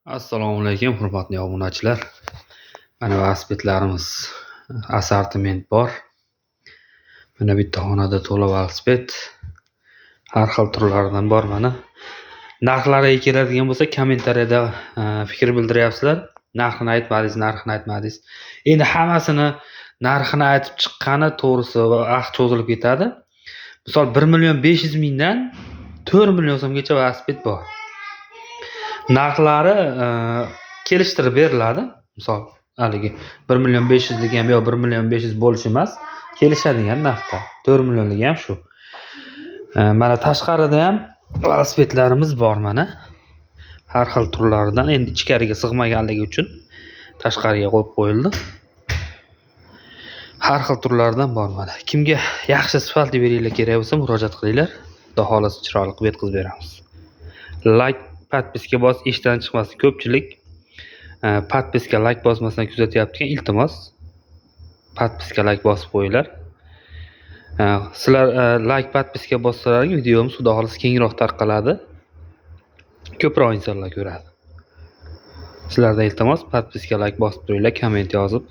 Assalomu alaykum, hurmatli obunachilar. Mana velosipedlarimiz assortiment bor. Mana bitta xonada to'la velosiped. Har xil turlaridan bor mana. Narxlariga keladigan bo'lsa, kommentariyada fikr bildiryapsizlar. Narxini aytmadingiz. Endi hammasini narxini aytib chiqqani to'g'risi vaqt cho'zilib ketadi. Misol 1.500.000 dan 4 million so'mgacha velosiped bor. Narxlari kelishtirib beriladi. Misol, haligi 1.500.000 ligi ham yo 1.500.000 bo'lishi emas, kelishadigan narxda. 4 millionligi ham shu. Mana tashqarida ham velosipedlarimiz bor mana. Har xil turlaridan, endi ichkariga sig'maganligi uchun tashqariga qo'yib qo'yildi. Har xil turlaridan bor mana. Kimga yaxshi sifatli belgilar kerak bo'lsa, murojaat qilinglar. Xudo xolasa chiroyli qilib yetkazib beramiz. Like, podpiska bos, ishdan chiqmasin. Ko'pchilik podpiska, like bosmasdan kuzatyapti. Iltimos, podpiska, like bosib qo'yinglar. Sizlar like, podpiska bossalaring videomiz xudo xolasa kengroq tarqaladi. Ko'proq insonlar ko'radi. Sizlardan iltimos, podpiska, like bosib turinglar, komment yozib